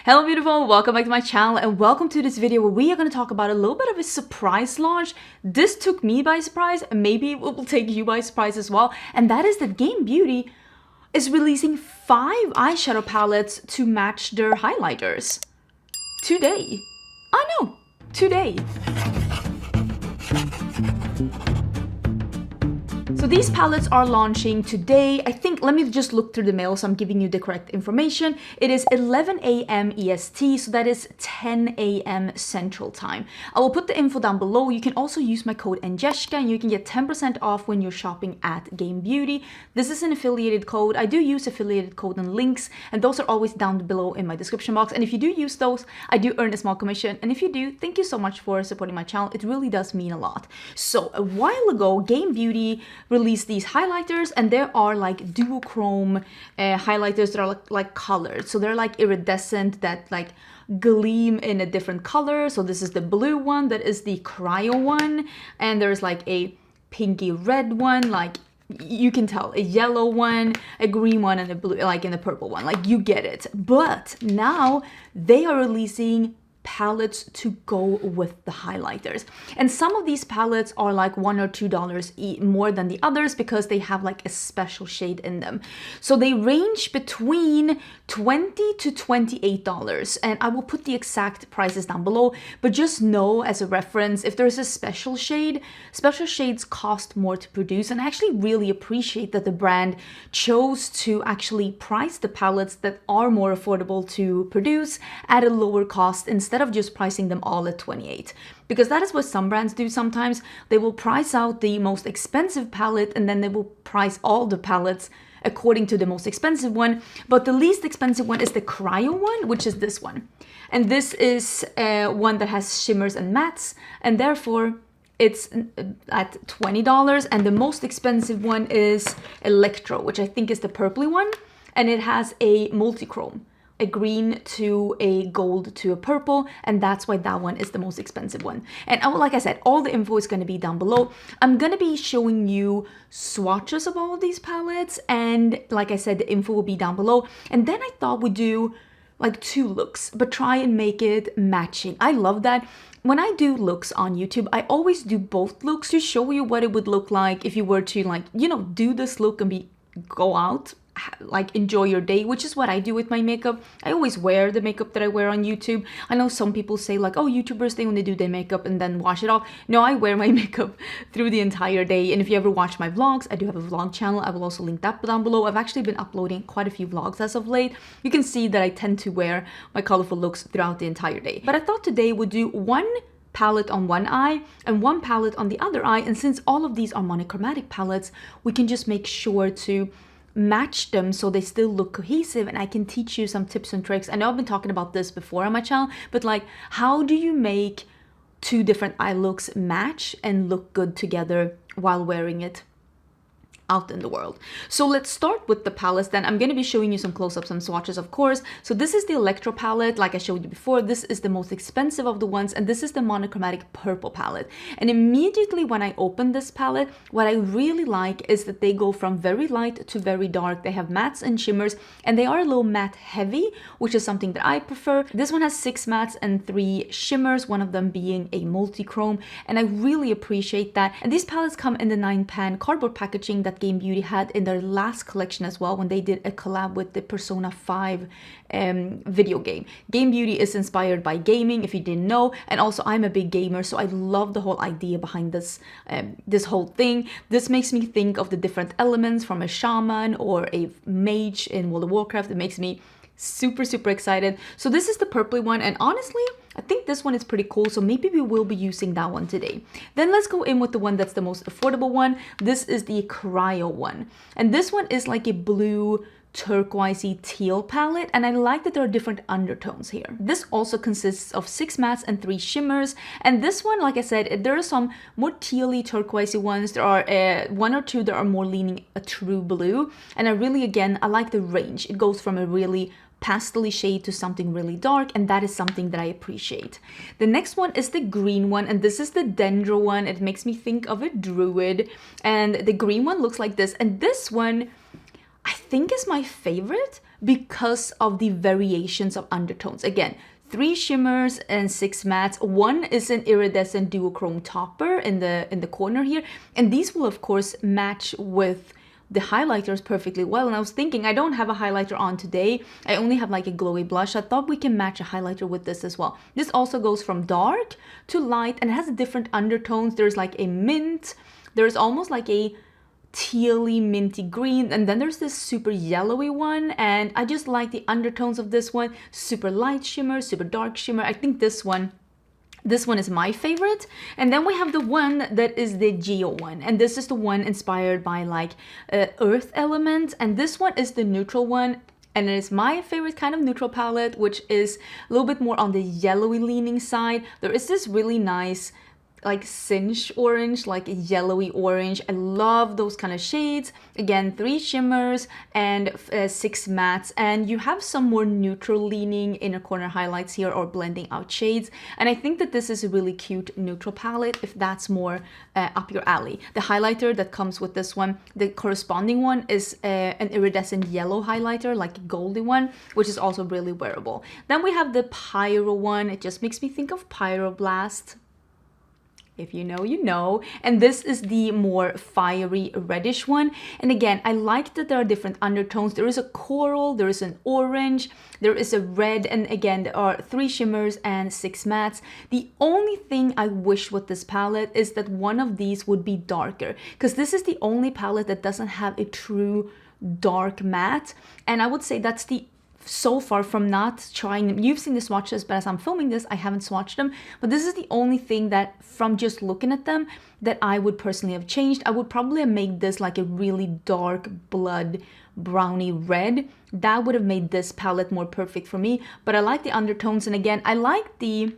Hello beautiful, welcome back to my channel and welcome to this video where we are going to talk about a little bit of a surprise launch. This took me by surprise and maybe it will take you by surprise as well, and that is that Game Beauty is releasing 5 eyeshadow palettes to match their highlighters. Today. I know, today. So these palettes are launching today. I think, let me just look through the mail so I'm giving you the correct information. It is 11 a.m. EST, so that is 10 a.m. Central Time. I will put the info down below. You can also use my code Angelica and you can get 10% off when you're shopping at Game Beauty. This is an affiliated code. I do use affiliated code and links, and those are always down below in my description box. And if you do use those, I do earn a small commission. And if you do, thank you so much for supporting my channel. It really does mean a lot. So a while ago, Game Beauty released these highlighters, and there are like duochrome highlighters that are like colored. So they're like iridescent, that like gleam in a different color. So this is the blue one, that is the Cryo one, and there's like a pinky red one, like you can tell, a yellow one, a green one, and a blue, like in the purple one, like you get it. But now they are releasing palettes to go with the highlighters, and some of these palettes are like $1 or $2 more than the others because they have like a special shade in them. So they range between $20 to $28, and I will put the exact prices down below, but just know as a reference, if there's a special shade, special shades cost more to produce. And I actually really appreciate that the brand chose to actually price the palettes that are more affordable to produce at a lower cost instead of just pricing them all at $28, because that is what some brands do sometimes. They will price out the most expensive palette and then they will price all the palettes according to the most expensive one. But the least expensive one is the Cryo one, which is this one, and this is one that has shimmers and mattes, and therefore it's at $20. And the most expensive one is Electro, which I think is the purpley one, and it has a multichrome, a green to a gold to a purple, and that's why that one is the most expensive one. And like I said, all the info is going to be down below. I'm going to be showing you swatches of all of these palettes, and like I said, the info will be down below. And then I thought we'd do like 2 looks, but try and make it matching. I love that. When I do looks on YouTube, I always do both looks to show you what it would look like if you were to, like, you know, do this look and go out, like enjoy your day, which is what I do with my makeup. I always wear the makeup that I wear on YouTube. I know some people say like, oh, YouTubers, they only do their makeup and then wash it off. No, I wear my makeup through the entire day. And if you ever watch my vlogs, I do have a vlog channel. I will also link that down below. I've actually been uploading quite a few vlogs as of late. You can see that I tend to wear my colorful looks throughout the entire day. But I thought today we'd do one palette on one eye and one palette on the other eye. And since all of these are monochromatic palettes, we can just make sure to match them so they still look cohesive, and I can teach you some tips and tricks. I know I've been talking about this before on my channel, but like, how do you make 2 different eye looks match and look good together while wearing it out in the world? So let's start with the palettes then. I'm going to be showing you some close-ups and swatches, of course. So this is the Electro palette, like I showed you before. This is the most expensive of the ones, and this is the monochromatic purple palette. And immediately when I open this palette, what I really like is that they go from very light to very dark. They have mattes and shimmers, and they are a little matte heavy, which is something that I prefer. This one has 6 mattes and 3 shimmers, one of them being a multichrome, and I really appreciate that. And these palettes come in the 9-pan cardboard packaging that Game Beauty had in their last collection as well, when they did a collab with the Persona 5 video game. Game Beauty is inspired by gaming, if you didn't know, and also I'm a big gamer, so I love the whole idea behind this this whole thing. This makes me think of the different elements from a shaman or a mage in World of Warcraft. It makes me super excited. So this is the purpley one, and honestly I think this one is pretty cool, so maybe we will be using that one today. Then let's go in with the one that's the most affordable one. This is the Cryo one, and this one is like a blue turquoisey teal palette, and I like that there are different undertones here. This also consists of 6 mattes and 3 shimmers, and this one, like I said, there are some more tealy turquoisey ones. There are 1 or 2 that are more leaning a true blue, and I really, again, I like the range. It goes from a really pastel shade to something really dark, and that is something that I appreciate. The next one is the green one, and this is the Dendro one. It makes me think of a druid, and the green one looks like this, and this one I think is my favorite because of the variations of undertones. Again, 3 shimmers and 6 mattes. One is an iridescent duochrome topper in the corner here, and these will of course match with the highlighters perfectly well. And I was thinking, I don't have a highlighter on today. I only have like a glowy blush. I thought we can match a highlighter with this as well. This also goes from dark to light and it has different undertones. There's like a mint, there's almost like a tealy minty green, and then there's this super yellowy one, and I just like the undertones of this one. Super light shimmer, super dark shimmer. I think this one is my favorite. And then we have the one that is the Geo one, and this is the one inspired by like earth element, and this one is the neutral one, and it is my favorite kind of neutral palette, which is a little bit more on the yellowy leaning side. There is this really nice like cinch orange, like yellowy orange. I love those kind of shades. Again, 3 shimmers and 6 mattes, and you have some more neutral leaning inner corner highlights here or blending out shades. And I think that this is a really cute neutral palette if that's more up your alley. The highlighter that comes with this one, the corresponding one is an iridescent yellow highlighter, like a goldy one, which is also really wearable. Then we have the Pyro one. It just makes me think of Pyro Blast. If you know, you know. And this is the more fiery reddish one. And again, I like that there are different undertones. There is a coral, there is an orange, there is a red, and again, there are 3 shimmers and 6 mattes. The only thing I wish with this palette is that one of these would be darker, because this is the only palette that doesn't have a true dark matte. And I would say that's the so far from not trying them. You've seen the swatches, but as I'm filming this, I haven't swatched them. But this is the only thing that from just looking at them that I would personally have changed. I would probably have made this like a really dark blood brownie red. That would have made this palette more perfect for me. But I like the undertones, and again, I like the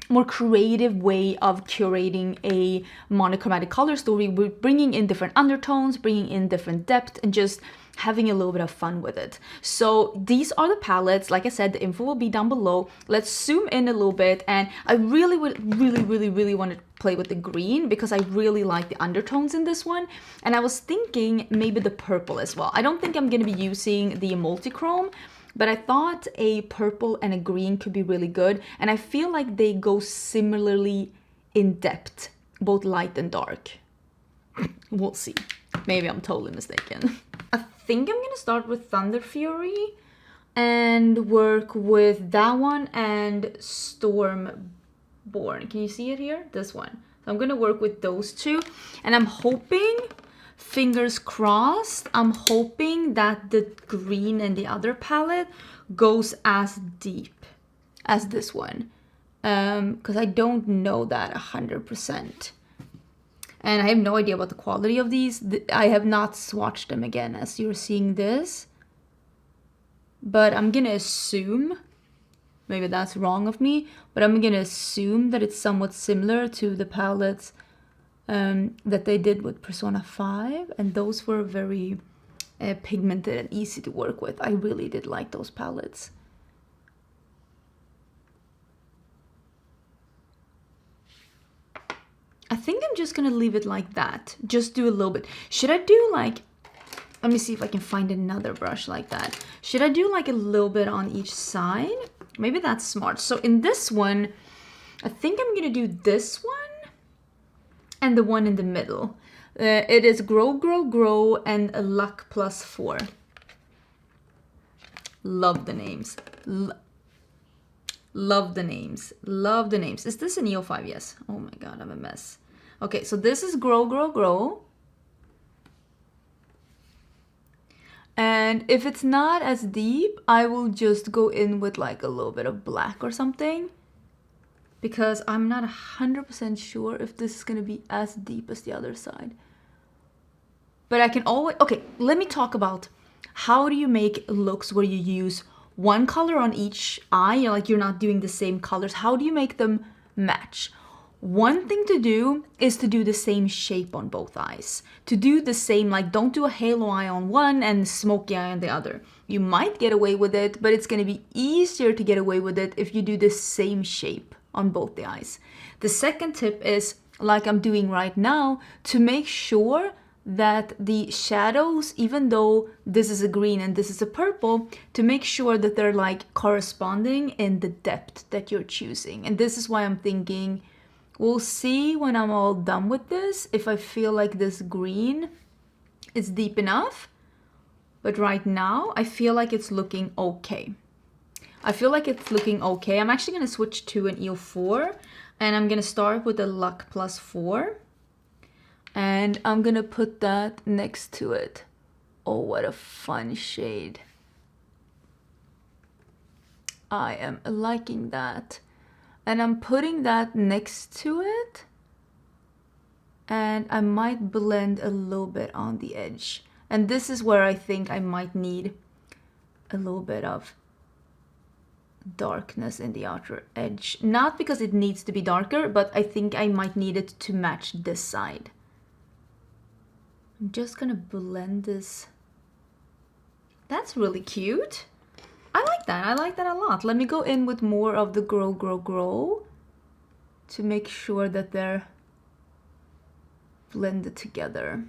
more creative way of curating a monochromatic color story with bringing in different undertones, bringing in different depth, and just having a little bit of fun with it. So these are the palettes. Like I said, the info will be down below. Let's zoom in a little bit, and I really want to play with the green because I really like the undertones in this one. And I was thinking maybe the purple as well. I don't think I'm going to be using the multichrome, but I thought a purple and a green could be really good. And I feel like they go similarly in depth, both light and dark. We'll see. Maybe I'm totally mistaken. I think I'm gonna start with Thunder Fury and work with that one and Stormborn. Can you see it here? This one. So I'm gonna work with those two, and I'm hoping, fingers crossed, I'm hoping that the green in the other palette goes as deep as this one, because I don't know that 100%. And I have no idea about the quality of these. I have not swatched them again as you're seeing this. But I'm gonna assume, maybe that's wrong of me, but I'm gonna assume that it's somewhat similar to the palettes that they did with Persona 5. And those were very pigmented and easy to work with. I really did like those palettes. I think I'm just gonna leave it like that. Just do a little bit. Should I do like, let me see if I can find another brush like that. Should I do like a little bit on each side? Maybe that's smart. So in this one, I think I'm gonna do this one and the one in the middle. It is Grow, Grow, Grow and a Luck Plus 4. Love the names. Love the names. Love the names. Is this an EO5? Yes. Oh my god, I'm a mess. Okay, so this is Grow, Grow, Grow. And if it's not as deep, I will just go in with like a little bit of black or something. Because I'm not 100% sure if this is going to be as deep as the other side. But I can always... Okay, let me talk about how do you make looks where you use one color on each eye, like you're not doing the same colors. How do you make them match? One thing to do is to do the same shape on both eyes. To do the same, like don't do a halo eye on one and smoky eye on the other. You might get away with it, but it's going to be easier to get away with it if you do the same shape on both the eyes. The second tip is, like I'm doing right now, to make sure that the shadows, even though this is a green and this is a purple, to make sure that they're like corresponding in the depth that you're choosing. And this is why I'm thinking, we'll see when I'm all done with this, if I feel like this green is deep enough. But right now, I feel like it's looking okay. I feel like it's looking okay. I'm actually gonna switch to an EO4, and I'm gonna start with the Luck Plus 4. And I'm gonna put that next to it. Oh, what a fun shade. I am liking that. And I'm putting that next to it. And I might blend a little bit on the edge. And this is where I think I might need a little bit of darkness in the outer edge. Not because it needs to be darker, but I think I might need it to match this side. I'm just gonna blend this. That's really cute. I like that. I like that a lot. Let me go in with more of the Grow to make sure that they're blended together.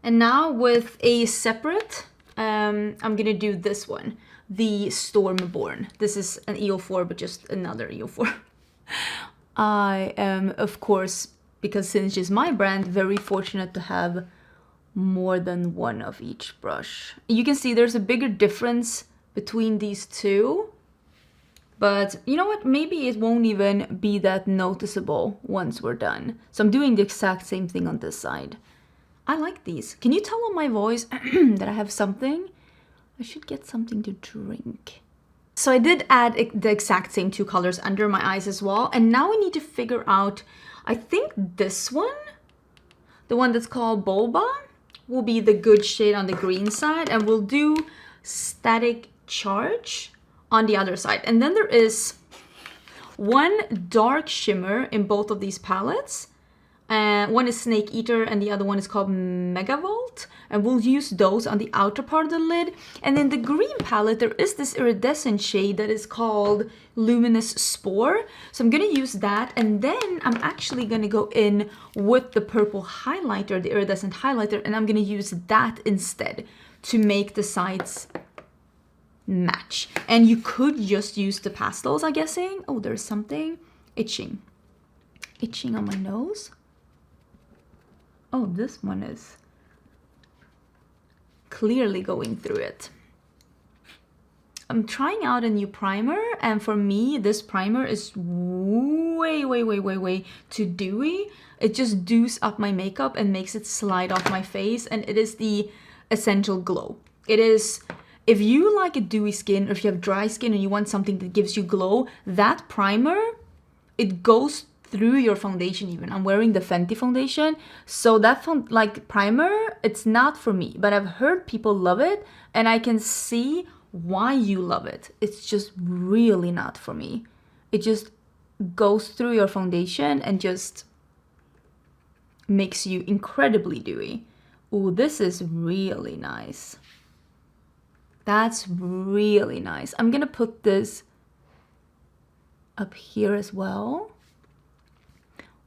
And now with a separate, I'm gonna do this one, the Stormborn. This is an EO4, but just another EO4. I am, of course, because Sinch is my brand, very fortunate to have more than one of each brush. You can see there's a bigger difference between these two, but you know what? Maybe it won't even be that noticeable once we're done. So I'm doing the exact same thing on this side. I like these. Can you tell on my voice that I have something? I should get something to drink. So I did add the exact same two colors under my eyes as well. And now we need to figure out, I think this one, the one that's called Bulba, will be the good shade on the green side. And we'll do Static Charge on the other side. And then there is one dark shimmer in both of these palettes. One is Snake Eater and the other one is called Megavolt. And we'll use those on the outer part of the lid. And in the green palette, there is this iridescent shade that is called Luminous Spore. So I'm going to use that. And then I'm actually going to go in with the purple highlighter, the iridescent highlighter. And I'm going to use that instead to make the sides match. And you could just use the pastels, I'm guessing. Oh, there's something itching on my nose. Oh, this one is clearly going through it. I'm trying out a new primer, and for me, this primer is way too dewy. It just dews up my makeup and makes it slide off my face, and it is the Essential Glow. It is, if you like a dewy skin, or if you have dry skin and you want something that gives you glow, that primer, it goes through your foundation even. I'm wearing the Fenty foundation, so that primer, it's not for me, but I've heard people love it, and I can see why you love it. It's just really not for me. It just goes through your foundation and just makes you incredibly dewy. Ooh, this is really nice. That's really nice. I'm gonna put this up here as well.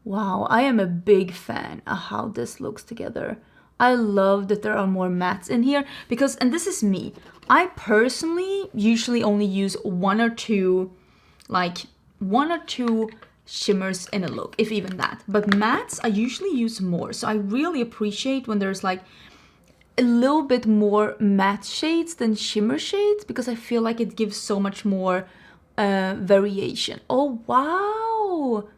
Wow, I am a big fan of how this looks together. I love that there are more mattes in here because, and this is me, I personally usually only use one or two shimmers in a look, if even that. But mattes, I usually use more. So I really appreciate when there's like a little bit more matte shades than shimmer shades, because I feel like it gives so much more variation. Oh, wow.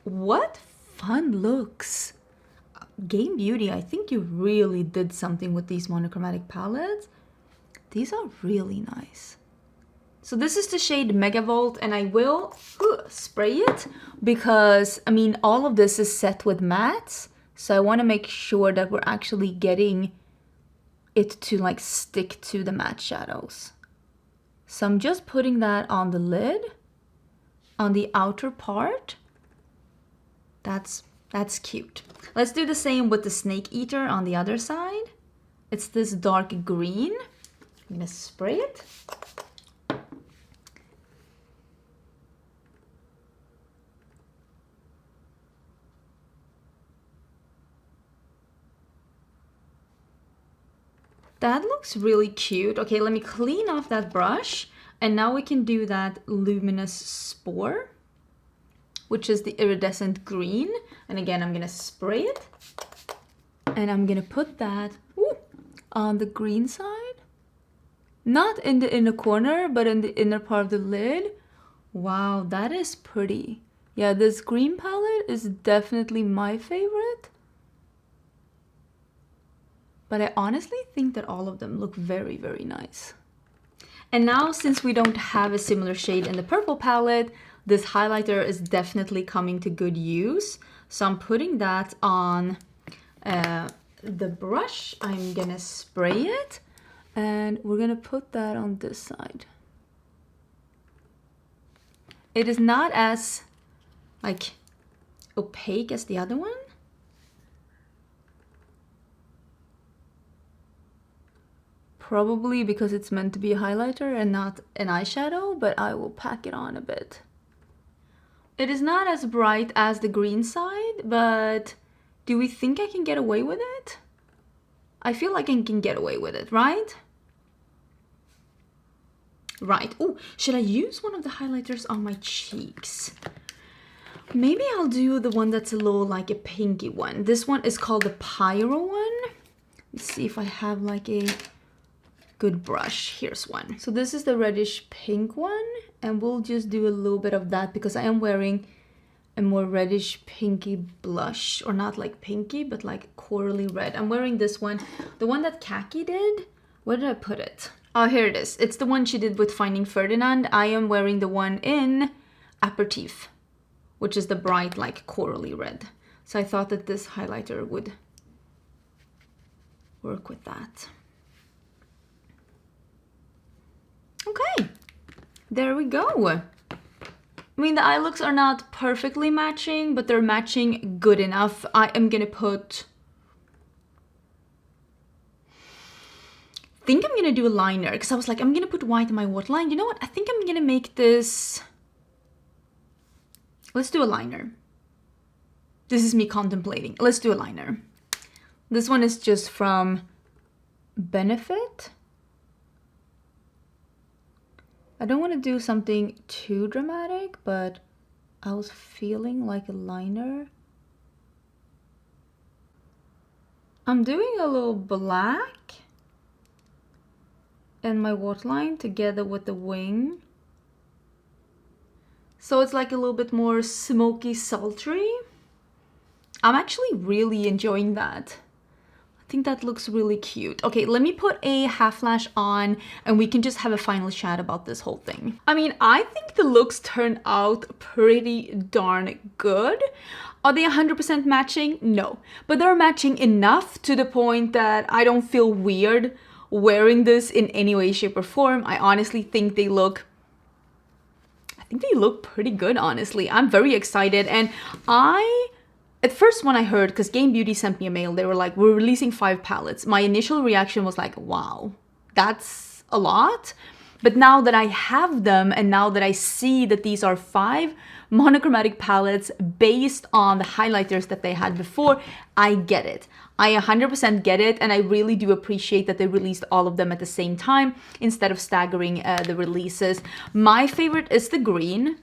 What fun looks. Game Beauty, I think you really did something with these monochromatic palettes. These are really nice. So this is the shade Megavolt, and I will spray it because, I mean, all of this is set with mattes. So I want to make sure that we're actually getting it to like stick to the matte shadows. So I'm just putting that on the lid, on the outer part. That's cute. Let's do the same with the Snake Eater on the other side. It's this dark green. I'm gonna spray it. That looks really cute. Okay, let me clean off that brush. And now we can do that luminous spore, which is the iridescent green. And again, I'm gonna spray it. And I'm gonna put that on the green side. Not in the inner corner, but in the inner part of the lid. Wow, that is pretty. Yeah, this green palette is definitely my favorite. But I honestly think that all of them look very, very nice. And now, since we don't have a similar shade in the purple palette, this highlighter is definitely coming to good use. So I'm putting that on the brush. I'm gonna spray it, and we're gonna put that on this side. It is not as like opaque as the other one. Probably because it's meant to be a highlighter and not an eyeshadow, but I will pack it on a bit. It is not as bright as the green side, but do we think I can get away with it? I feel like I can get away with it, right? Right. Oh, should I use one of the highlighters on my cheeks? Maybe I'll do the one that's a little like a pinky one. This one is called the Pyro one. Let's see if I have like a good brush. Here's one. So this is the reddish pink one, and we'll just do a little bit of that because I am wearing a more reddish pinky blush, or not like pinky, but like corally red. I'm wearing this one, the one that Kaki did. Where did I put it? Oh, here it is. It's the one she did with Finding Ferdinand. I am wearing the one in Aperitif, which is the bright like corally red. So I thought that this highlighter would work with that. Okay, there we go. I mean, the eye looks are not perfectly matching, but they're matching good enough. I am gonna put... I think I'm gonna do a liner, because I was like, I'm gonna put white in my waterline. You know what? I think I'm gonna make this... Let's do a liner. This is me contemplating. Let's do a liner. This one is just from Benefit. I don't want to do something too dramatic, but I was feeling like a liner. I'm doing a little black in my waterline together with the wing. So it's like a little bit more smoky, sultry. I'm actually really enjoying that. I think that looks really cute. Okay, let me put a half lash on and we can just have a final chat about this whole thing. I mean, I think the looks turned out pretty darn good. Are they 100% matching? No, but they're matching enough to the point that I don't feel weird wearing this in any way, shape, or form. I honestly think they look pretty good, honestly. I'm very excited, and at first when I heard, because Game Beauty sent me a mail, they were like, we're releasing 5 palettes. My initial reaction was like, wow, that's a lot. But now that I have them, and now that I see that these are 5 monochromatic palettes based on the highlighters that they had before, I get it. I 100% get it, and I really do appreciate that they released all of them at the same time instead of staggering the releases. My favorite is the green.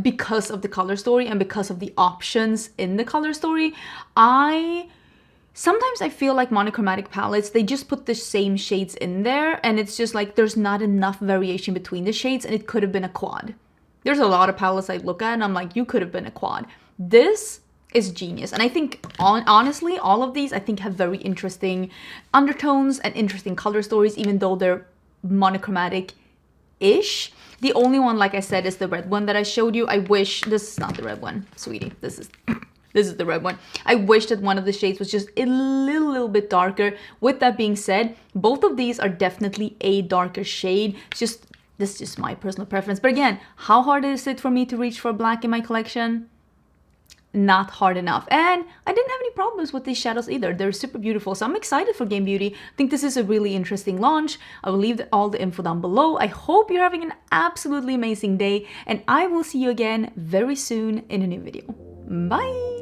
Because of the color story and because of the options in the color story. Sometimes I feel like monochromatic palettes, they just put the same shades in there, and it's just like there's not enough variation between the shades, and it could have been a quad. There's a lot of palettes I look at and I'm like, you could have been a quad. This is genius, and I think honestly all of these I think have very interesting undertones and interesting color stories, even though they're monochromatic-ish. The only one, like I said, is the red one that I showed you. I wish... This is not the red one, sweetie. This is the red one. I wish that one of the shades was just a little bit darker. With that being said, both of these are definitely a darker shade. This is just my personal preference. But again, how hard is it for me to reach for black in my collection? Not hard enough. And I didn't have any problems with these shadows either. They're super beautiful. So I'm excited for Game Beauty. I think this is a really interesting launch. I will leave all the info down below. I hope you're having an absolutely amazing day, and I will see you again very soon in a new video. Bye!